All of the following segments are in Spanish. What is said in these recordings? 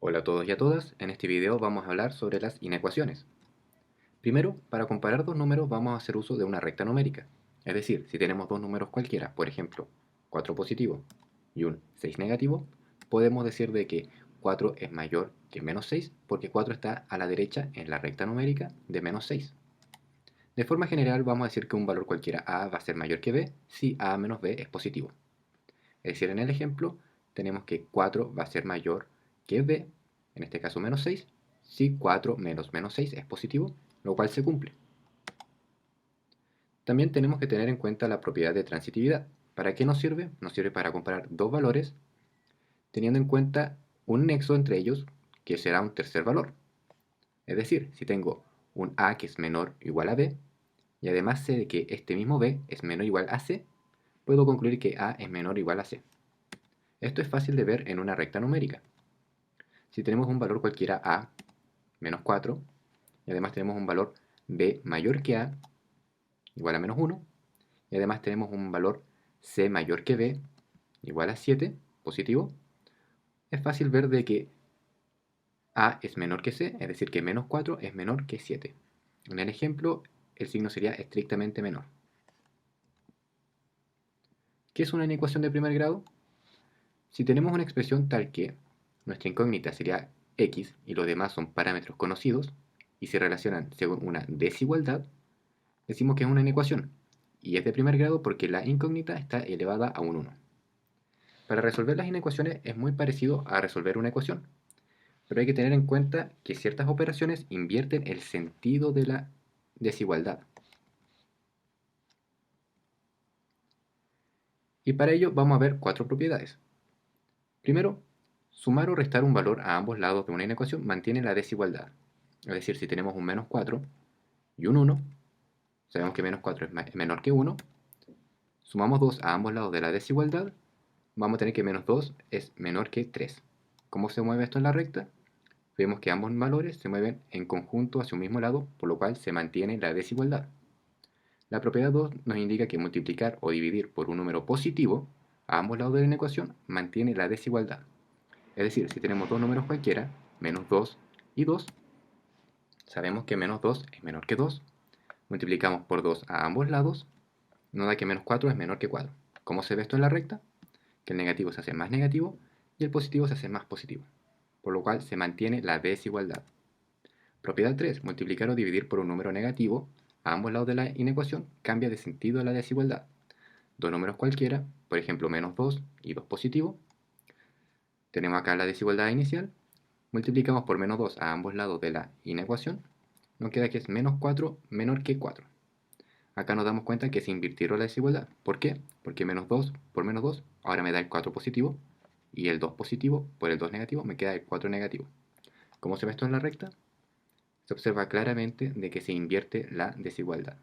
Hola a todos y a todas, en este video vamos a hablar sobre las inecuaciones. Primero, para comparar dos números vamos a hacer uso de una recta numérica. Es decir, si tenemos dos números cualquiera, por ejemplo, 4 positivo y un 6 negativo, podemos decir de que 4 es mayor que menos 6 porque 4 está a la derecha en la recta numérica de menos 6. De forma general vamos a decir que un valor cualquiera a va a ser mayor que b si a menos b es positivo. Es decir, en el ejemplo tenemos que 4 va a ser mayor que b, en este caso menos 6, si 4 menos menos 6 es positivo, lo cual se cumple. También tenemos que tener en cuenta la propiedad de transitividad. ¿Para qué nos sirve? Nos sirve para comparar dos valores teniendo en cuenta un nexo entre ellos que será un tercer valor. Es decir, si tengo un a que es menor o igual a b, y además sé que este mismo b es menor o igual a c, puedo concluir que a es menor o igual a c. Esto es fácil de ver en una recta numérica. Si tenemos un valor cualquiera a menos 4, y además tenemos un valor b mayor que a igual a menos 1, y además tenemos un valor c mayor que b igual a 7, positivo, es fácil ver de que a es menor que c, es decir, que menos 4 es menor que 7. En el ejemplo, el signo sería estrictamente menor. ¿Qué es una inecuación de primer grado? Si tenemos una expresión tal que nuestra incógnita sería x y los demás son parámetros conocidos y se relacionan según una desigualdad, decimos que es una inecuación y es de primer grado porque la incógnita está elevada a un 1. Para resolver las inecuaciones es muy parecido a resolver una ecuación, pero hay que tener en cuenta que ciertas operaciones invierten el sentido de la desigualdad. Y para ello vamos a ver cuatro propiedades. Primero, sumar o restar un valor a ambos lados de una inecuación mantiene la desigualdad. Es decir, si tenemos un menos 4 y un 1, sabemos que menos 4 es menor que 1, sumamos 2 a ambos lados de la desigualdad, vamos a tener que menos 2 es menor que 3. ¿Cómo se mueve esto en la recta? Vemos que ambos valores se mueven en conjunto hacia un mismo lado, por lo cual se mantiene la desigualdad. La propiedad 2 nos indica que multiplicar o dividir por un número positivo a ambos lados de la ecuación mantiene la desigualdad. Es decir, si tenemos dos números cualquiera, menos 2 y 2, sabemos que menos 2 es menor que 2. Multiplicamos por 2 a ambos lados, nos da que menos 4 es menor que 4. ¿Cómo se ve esto en la recta? Que el negativo se hace más negativo y el positivo se hace más positivo, por lo cual se mantiene la desigualdad. Propiedad 3. Multiplicar o dividir por un número negativo a ambos lados de la inecuación cambia de sentido la desigualdad. Dos números cualquiera, por ejemplo menos 2 y 2 positivo, tenemos acá la desigualdad inicial, multiplicamos por menos 2 a ambos lados de la inecuación, nos queda que es menos 4 menor que 4. Acá nos damos cuenta que se invirtieron la desigualdad. ¿Por qué? Porque menos 2 por menos 2 ahora me da el 4 positivo, y el 2 positivo por el 2 negativo me queda el 4 negativo. ¿Cómo se ve esto en la recta? Se observa claramente de que se invierte la desigualdad.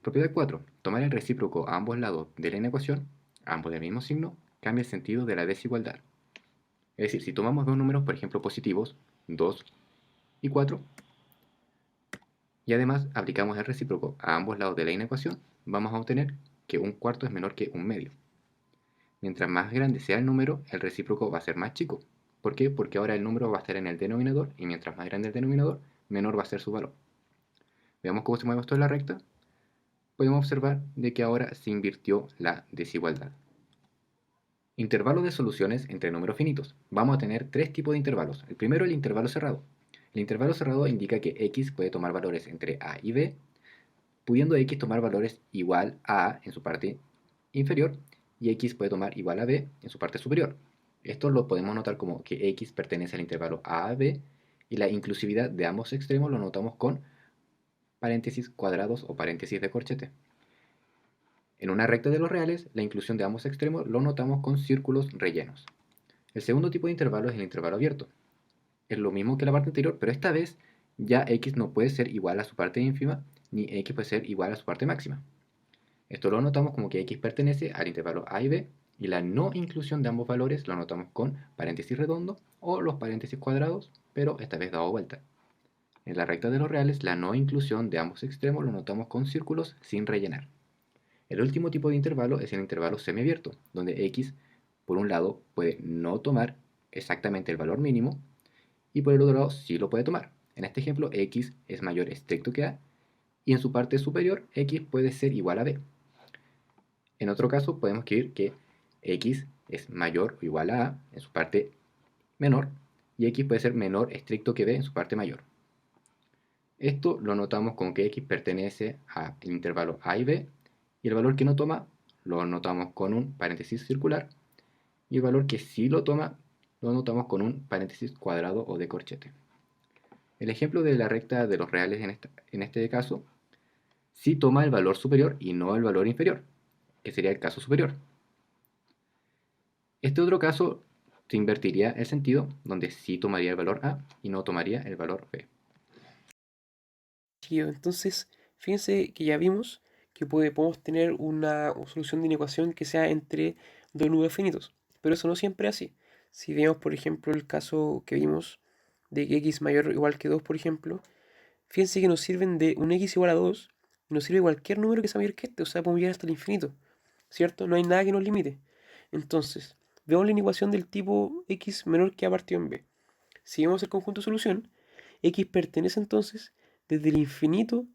Propiedad 4. Tomar el recíproco a ambos lados de la inecuación, ambos del mismo signo, cambia el sentido de la desigualdad. Es decir, si tomamos dos números, por ejemplo, positivos, 2 y 4, y además aplicamos el recíproco a ambos lados de la inecuación, vamos a obtener que un cuarto es menor que un medio. Mientras más grande sea el número, el recíproco va a ser más chico. ¿Por qué? Porque ahora el número va a estar en el denominador, y mientras más grande el denominador, menor va a ser su valor. Veamos cómo se mueve esto en la recta. Podemos observar de que ahora se invirtió la desigualdad. Intervalo de soluciones entre números finitos. Vamos a tener tres tipos de intervalos. El primero, el intervalo cerrado. El intervalo cerrado indica que x puede tomar valores entre a y b, pudiendo x tomar valores igual a en su parte inferior y x puede tomar igual a b en su parte superior. Esto lo podemos notar como que x pertenece al intervalo a a b, y la inclusividad de ambos extremos lo notamos con paréntesis cuadrados o paréntesis de corchete. En una recta de los reales, la inclusión de ambos extremos lo notamos con círculos rellenos. El segundo tipo de intervalo es el intervalo abierto. Es lo mismo que la parte anterior, pero esta vez ya x no puede ser igual a su parte ínfima, ni x puede ser igual a su parte máxima. Esto lo notamos como que x pertenece al intervalo a y b, y la no inclusión de ambos valores lo notamos con paréntesis redondo o los paréntesis cuadrados, pero esta vez dado vuelta. En la recta de los reales, la no inclusión de ambos extremos lo notamos con círculos sin rellenar. El último tipo de intervalo es el intervalo semiabierto, donde x, por un lado, puede no tomar exactamente el valor mínimo, y por el otro lado sí lo puede tomar. En este ejemplo, x es mayor estricto que a, y en su parte superior, x puede ser igual a b. En otro caso, podemos escribir que x es mayor o igual a en su parte menor, y x puede ser menor estricto que b en su parte mayor. Esto lo notamos con que x pertenece al intervalo a y b, y el valor que no toma lo notamos con un paréntesis circular, y el valor que sí lo toma lo notamos con un paréntesis cuadrado o de corchete. El ejemplo de la recta de los reales en este caso sí toma el valor superior y no el valor inferior, que sería el caso superior. Este otro caso se invertiría el sentido, donde sí tomaría el valor a y no tomaría el valor b. Entonces, fíjense que ya vimos que podemos tener una solución de una ecuación que sea entre dos números finitos, pero eso no siempre es así. Si vemos, por ejemplo, el caso que vimos de que x mayor o igual que 2, por ejemplo, fíjense que nos sirven de un x igual a 2 y nos sirve cualquier número que sea mayor que este, o sea, podemos llegar hasta el infinito, ¿cierto? No hay nada que nos limite. Entonces, veamos la ecuación del tipo x menor que a partido en b. Si vemos el conjunto de solución, x pertenece entonces desde el infinito,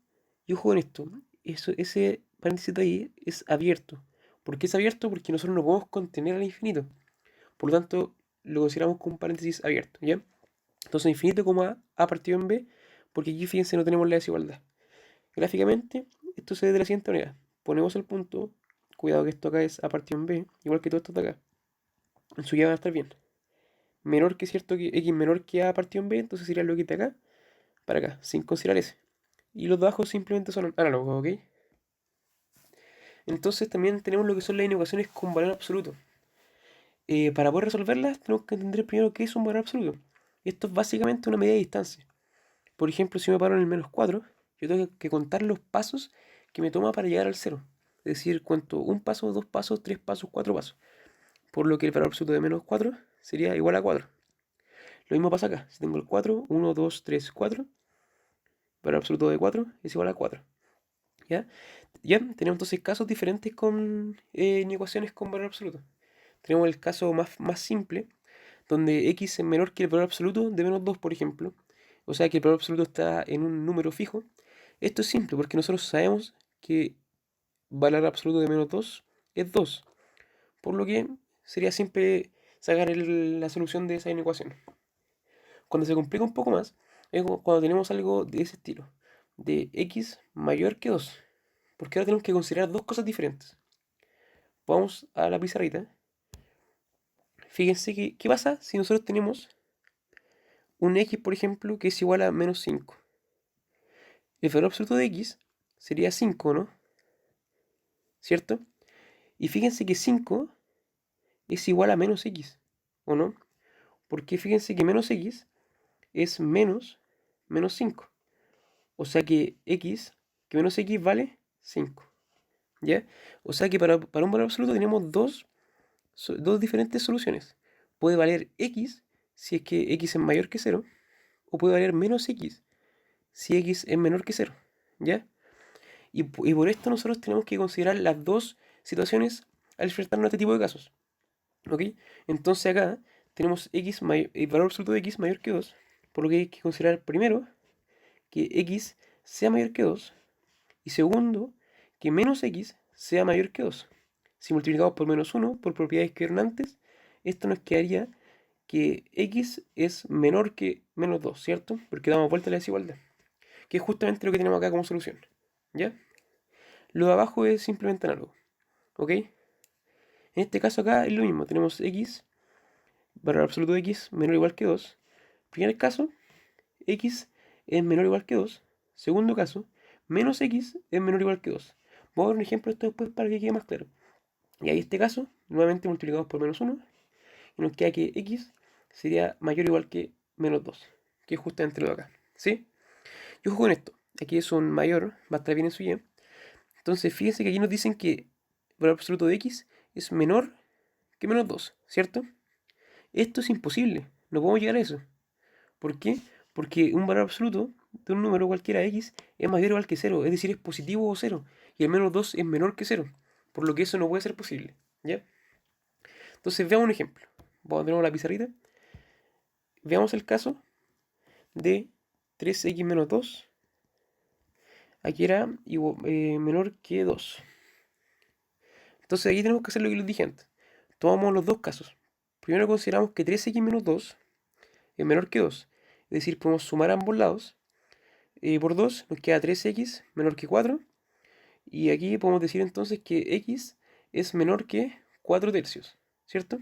y ojo con esto, ese paréntesis de ahí es abierto. ¿Por qué es abierto? Porque nosotros no podemos contener al infinito. Por lo tanto, lo consideramos como un paréntesis abierto, ¿ya? Entonces, infinito como a partido en b, porque aquí fíjense no tenemos la desigualdad. Gráficamente, esto se ve de la siguiente manera. Ponemos el punto, cuidado que esto acá es a partido en b, igual que todo esto de acá. En su ya va a estar bien. Menor que cierto que x menor que a partido en b, entonces sería lo que está acá para acá, sin considerar ese. Y los bajos simplemente son análogos, ¿ok? Entonces también tenemos lo que son las inecuaciones con valor absoluto. Para poder resolverlas tenemos que entender primero qué es un valor absoluto. Esto es básicamente una medida de distancia. Por ejemplo, si me paro en el menos 4, yo tengo que contar los pasos que me toma para llegar al 0. Es decir, cuento un paso, dos pasos, tres pasos, cuatro pasos. Por lo que el valor absoluto de menos 4 sería igual a 4. Lo mismo pasa acá. Si tengo el 4, 1, 2, 3, 4, el valor absoluto de 4 es igual a 4. ¿Ya? Ya, tenemos entonces casos diferentes con ecuaciones con valor absoluto. Tenemos el caso más simple, donde x es menor que el valor absoluto de menos 2, por ejemplo. O sea que el valor absoluto está en un número fijo. Esto es simple porque nosotros sabemos que valor absoluto de menos 2 es 2. Por lo que sería simple sacar la solución de esa inecuación. Cuando se complica un poco más, es cuando tenemos algo de ese estilo, de x mayor que 2. Porque ahora tenemos que considerar dos cosas diferentes. Vamos a la pizarrita. Fíjense que, ¿qué pasa si nosotros tenemos un x, por ejemplo, que es igual a menos 5? El valor absoluto de x sería 5, ¿no? ¿Cierto? Y fíjense que 5 es igual a menos x, ¿o no? Porque fíjense que menos x es menos 5. O sea que que menos x vale 5. ¿Ya? O sea que para un valor absoluto tenemos dos diferentes soluciones. Puede valer x si es que x es mayor que 0, o puede valer menos x si x es menor que 0. ¿Ya? Y por esto nosotros tenemos que considerar las dos situaciones al enfrentarnos a este tipo de casos. ¿Ok? Entonces acá tenemos el valor absoluto de x mayor que 2, por lo que hay que considerar primero que x sea mayor que 2, y segundo, que menos x sea mayor que 2. Si multiplicamos por menos 1 por propiedades que eran antes, esto nos quedaría que x es menor que menos 2, ¿cierto? Porque damos vuelta a la desigualdad, que es justamente lo que tenemos acá como solución. ¿Ya? Lo de abajo es simplemente análogo, ¿ok? En este caso acá es lo mismo, tenemos x, valor absoluto de x menor o igual que 2. Primer caso, x es menor o igual que 2. Segundo caso, menos x es menor o igual que 2. Vamos a ver un ejemplo de esto después para que quede más claro. Y ahí este caso, nuevamente multiplicamos por menos 1, y nos queda que x sería mayor o igual que menos 2, que es justamente lo de acá. ¿Sí? Yo juego con esto. Aquí es un mayor, va a estar bien en su y. Entonces, fíjense que aquí nos dicen que el valor absoluto de x es menor que menos 2, ¿cierto? Esto es imposible, no podemos llegar a eso. ¿Por qué? Porque un valor absoluto de un número cualquiera x es mayor o igual que 0, es decir, es positivo o 0, y el menos 2 es menor que 0, por lo que eso no puede ser posible, ¿ya? Entonces veamos un ejemplo. Vamos a tener la pizarrita. veamos el caso de 3x menos 2. Aquí era menor que 2. Entonces aquí tenemos que hacer lo que les dije antes. Tomamos los dos casos. Primero consideramos que 3x menos 2 es menor que 2. Es decir, podemos sumar ambos lados. Por 2 nos queda 3x menor que 4. Y aquí podemos decir entonces que x es menor que 4 tercios. ¿Cierto?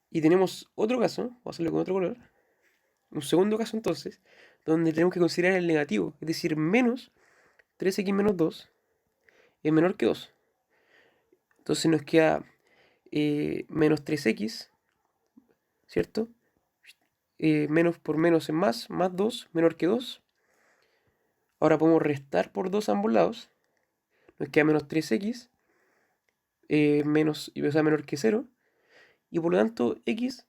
Y tenemos otro caso, vamos a hacerlo con otro color. Un segundo caso entonces, donde tenemos que considerar el negativo. Es decir, menos 3x menos 2 es menor que 2. Entonces nos queda menos 3x, ¿cierto? Menos por menos es más 2, menor que 2. Ahora podemos restar por 2 a ambos lados. Nos queda menos 3x, o sea, menor que 0. Y por lo tanto, x,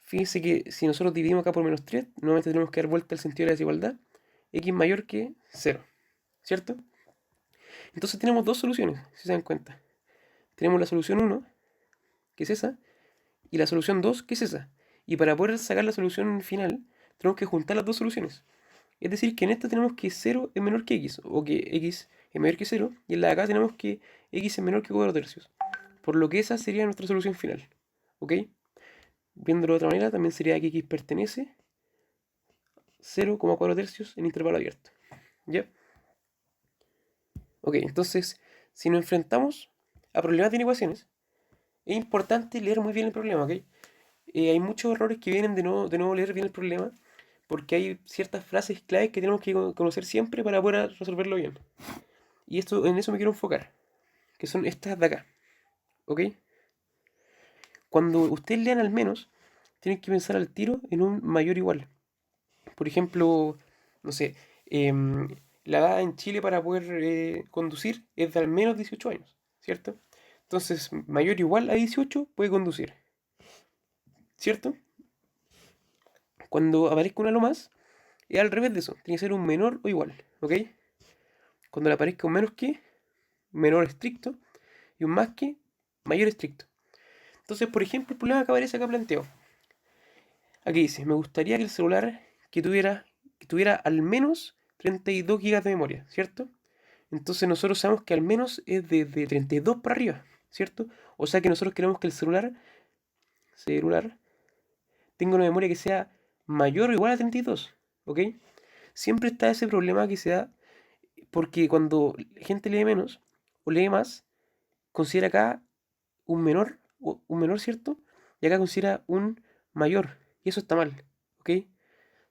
fíjense que si nosotros dividimos acá por menos 3, nuevamente tenemos que dar vuelta al sentido de la desigualdad. X mayor que 0, ¿cierto? Entonces tenemos dos soluciones, si se dan cuenta. Tenemos la solución 1, que es esa, y la solución 2, que es esa. Y para poder sacar la solución final, tenemos que juntar las dos soluciones. Es decir, que en esta tenemos que 0 es menor que x, o que x es mayor que 0, y en la de acá tenemos que x es menor que 4 tercios. Por lo que esa sería nuestra solución final. ¿Ok? Viéndolo de otra manera, también sería que x pertenece 0,4 tercios en intervalo abierto. ¿Ya? Ok, entonces, si nos enfrentamos a problemas de inecuaciones, es importante leer muy bien el problema, ¿ok? Hay muchos errores que vienen de no leer bien el problema, porque hay ciertas frases claves que tenemos que conocer siempre para poder resolverlo bien. Y en eso me quiero enfocar, que son estas de acá, ¿ok? Cuando ustedes lean al menos, tienen que pensar al tiro en un mayor o igual. Por ejemplo, no sé, la edad en Chile para poder conducir es de al menos 18 años, ¿cierto? Entonces, mayor o igual a 18 puede conducir, ¿cierto? Cuando aparezca una lo más, es al revés de eso, tiene que ser un menor o igual, ¿ok? Cuando le aparezca un menos que, menor estricto, y un más que, mayor estricto. Entonces, por ejemplo, el problema que aparece acá planteado. Aquí dice, me gustaría que el celular que tuviera al menos 32 gigas de memoria, ¿cierto? Entonces nosotros sabemos que al menos es de 32 para arriba, ¿cierto? O sea que nosotros queremos que el celular tenga una memoria que sea mayor o igual a 32, ¿ok? Siempre está ese problema que se da porque cuando la gente lee menos o lee más, considera acá un menor, ¿cierto? Y acá considera un mayor. Y eso está mal, ¿ok?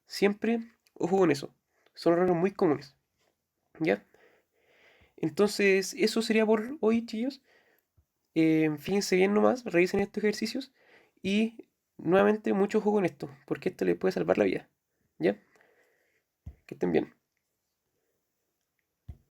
Siempre, ojo con eso. Son errores muy comunes, ¿ya? Entonces, eso sería por hoy, chicos. Fíjense bien nomás, revisen estos ejercicios y nuevamente mucho ojo con esto, porque esto les puede salvar la vida, ¿ya? Que estén bien.